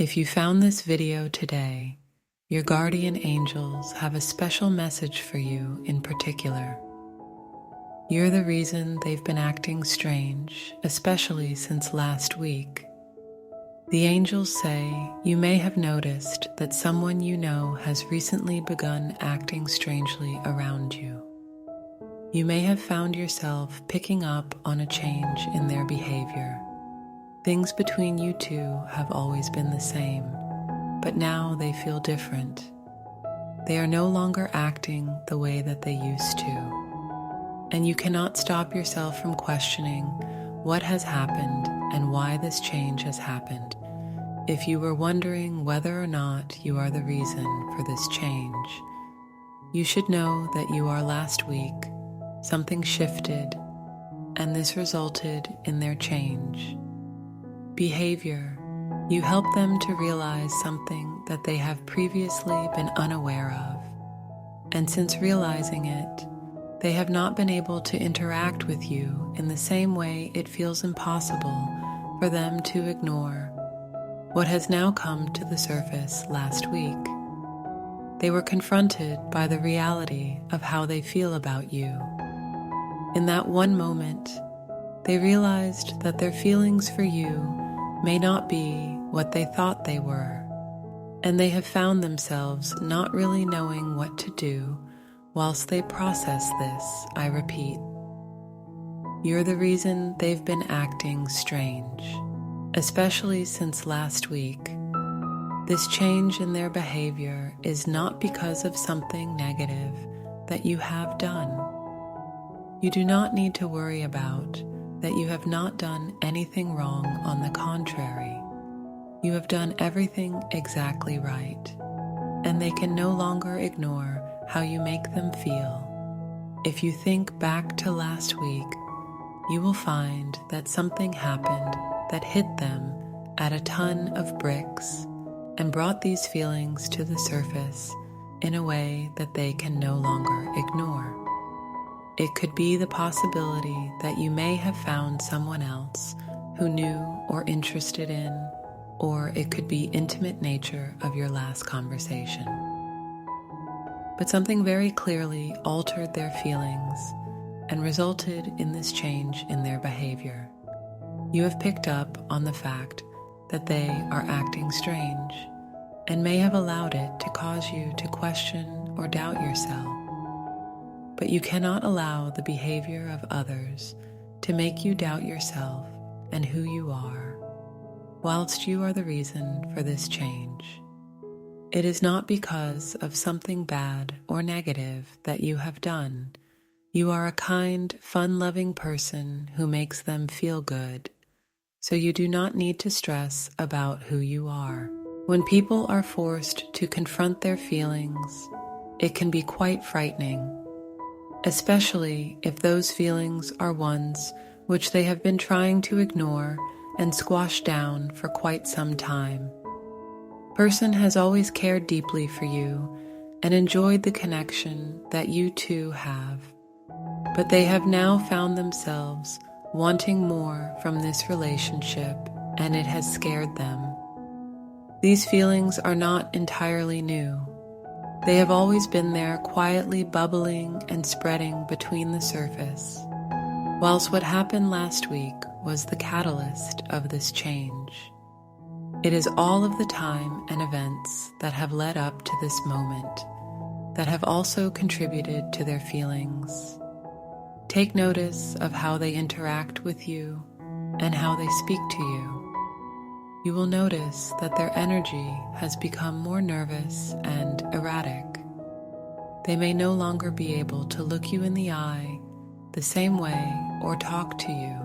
If you found this video today, your guardian angels have a special message for you in particular. You're the reason they've been acting strange, especially since last week. The angels say you may have noticed that someone you know has recently begun acting strangely around you. You may have found yourself picking up on a change in their behavior. Things between you two have always been the same, but now they feel different. They are no longer acting the way that they used to, and you cannot stop yourself from questioning what has happened and why this change has happened. If you were wondering whether or not you are the reason for this change, you should know that you are. Last week, something shifted, and this resulted in their change. Behavior. You help them to realize something that they have previously been unaware of, and since realizing it, they have not been able to interact with you in the same way. It feels impossible for them to ignore what has now come to the surface. Last week, they were confronted by the reality of how they feel about you. In that one moment, they realized that their feelings for you may not be what they thought they were, and they have found themselves not really knowing what to do whilst they process this. I repeat, you're the reason they've been acting strange, especially since last week. This change in their behavior is not because of something negative that you have done. You do not need to worry about that. You have not done anything wrong. On the contrary, you have done everything exactly right, and they can no longer ignore how you make them feel. If you think back to last week, you will find that something happened that hit them at a ton of bricks and brought these feelings to the surface in a way that they can no longer ignore. It could be the possibility that you may have found someone else who knew or interested in, or it could be intimate nature of your last conversation. But something very clearly altered their feelings and resulted in this change in their behavior. You have picked up on the fact that they are acting strange and may have allowed it to cause you to question or doubt yourself. But you cannot allow the behavior of others to make you doubt yourself and who you are, whilst you are the reason for this change. It is not because of something bad or negative that you have done. You are a kind, fun-loving person who makes them feel good, so you do not need to stress about who you are. When people are forced to confront their feelings, it can be quite frightening, especially if those feelings are ones which they have been trying to ignore and squash down for quite some time. Person has always cared deeply for you and enjoyed the connection that you two have, but they have now found themselves wanting more from this relationship, and it has scared them. These feelings are not entirely new. They have always been there, quietly bubbling and spreading between the surface, whilst what happened last week was the catalyst of this change. It is all of the time and events that have led up to this moment that have also contributed to their feelings. Take notice of how they interact with you and how they speak to you. You will notice that their energy has become more nervous and erratic. They may no longer be able to look you in the eye the same way or talk to you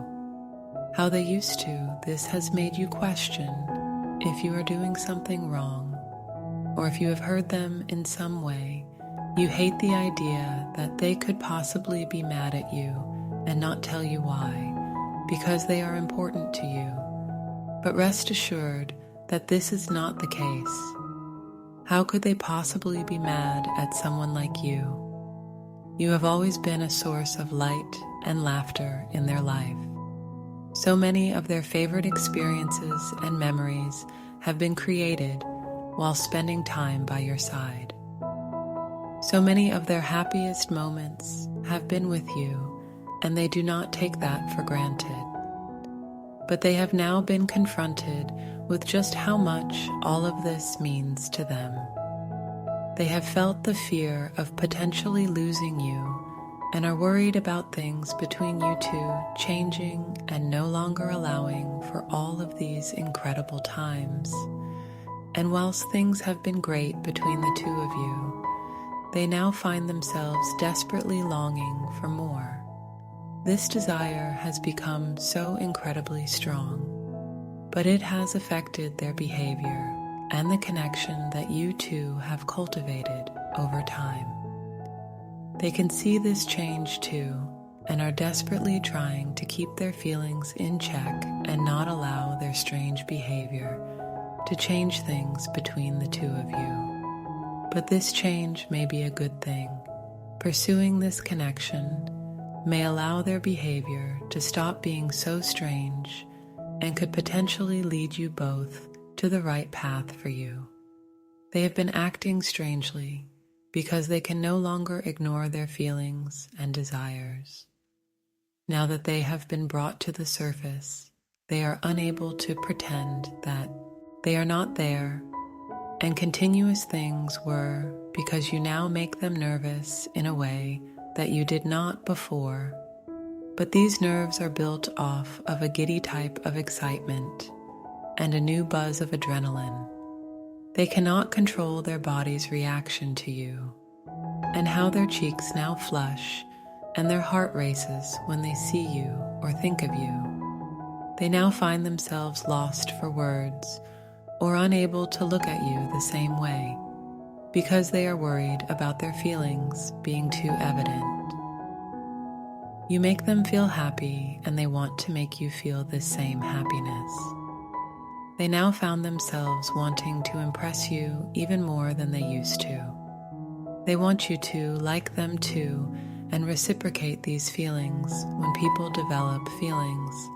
how they used to. This has made you question if you are doing something wrong, or if you have hurt them in some way. You hate the idea that they could possibly be mad at you and not tell you why, because they are important to you. But rest assured that this is not the case. How could they possibly be mad at someone like you? You have always been a source of light and laughter in their life. So many of their favorite experiences and memories have been created while spending time by your side. So many of their happiest moments have been with you, and they do not take that for granted. But they have now been confronted with just how much all of this means to them. They have felt the fear of potentially losing you and are worried about things between you two changing and no longer allowing for all of these incredible times. And whilst things have been great between the two of you, they now find themselves desperately longing for more. This desire has become so incredibly strong, but it has affected their behavior and the connection that you two have cultivated over time. They can see this change too, and are desperately trying to keep their feelings in check and not allow their strange behavior to change things between the two of you. But this change may be a good thing. Pursuing this connection may allow their behavior to stop being so strange and could potentially lead you both to the right path for you. They have been acting strangely because they can no longer ignore their feelings and desires. Now that they have been brought to the surface, they are unable to pretend that they are not there, and continuous things were because you now make them nervous in a way that you did not before. But these nerves are built off of a giddy type of excitement and a new buzz of adrenaline. They cannot control their body's reaction to you, and how their cheeks now flush and their heart races when they see you or think of you. They now find themselves lost for words or unable to look at you the same way because they are worried about their feelings being too evident. You make them feel happy, and they want to make you feel this same happiness. They now found themselves wanting to impress you even more than they used to. They want you to like them too and reciprocate these feelings. When people develop feelings,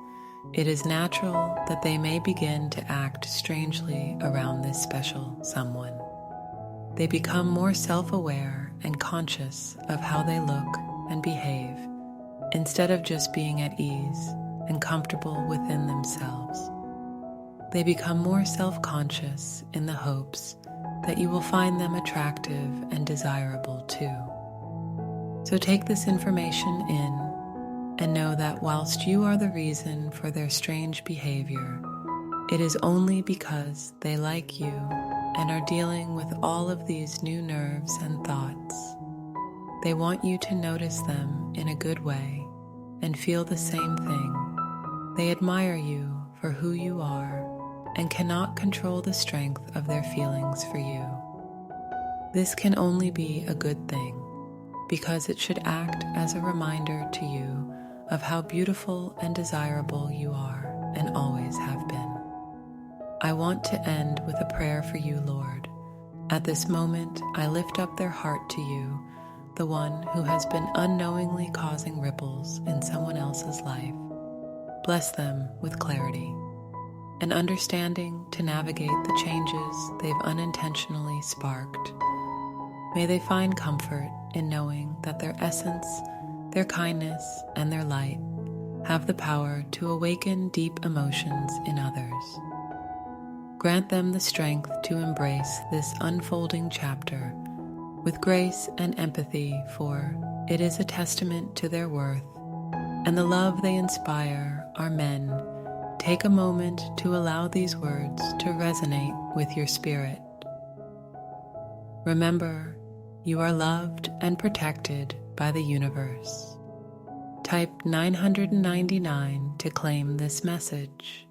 it is natural that they may begin to act strangely around this special someone. They become more self-aware and conscious of how they look and behave, instead of just being at ease and comfortable within themselves. They become more self-conscious in the hopes that you will find them attractive and desirable too. So take this information in and know that whilst you are the reason for their strange behavior, it is only because they like you and are dealing with all of these new nerves and thoughts. They want you to notice them in a good way and feel the same thing. They admire you for who you are and cannot control the strength of their feelings for you. This can only be a good thing, because it should act as a reminder to you of how beautiful and desirable you are and always have been. I want to end with a prayer for you, Lord. At this moment, I lift up their heart to you, the one who has been unknowingly causing ripples in someone else's life. Bless them with clarity and understanding to navigate the changes they've unintentionally sparked. May they find comfort in knowing that their essence, their kindness, and their light have the power to awaken deep emotions in others. Grant them the strength to embrace this unfolding chapter with grace and empathy, for it is a testament to their worth and the love they inspire. Amen. Take a moment to allow these words to resonate with your spirit. Remember, you are loved and protected by the universe. Type 999 to claim this message.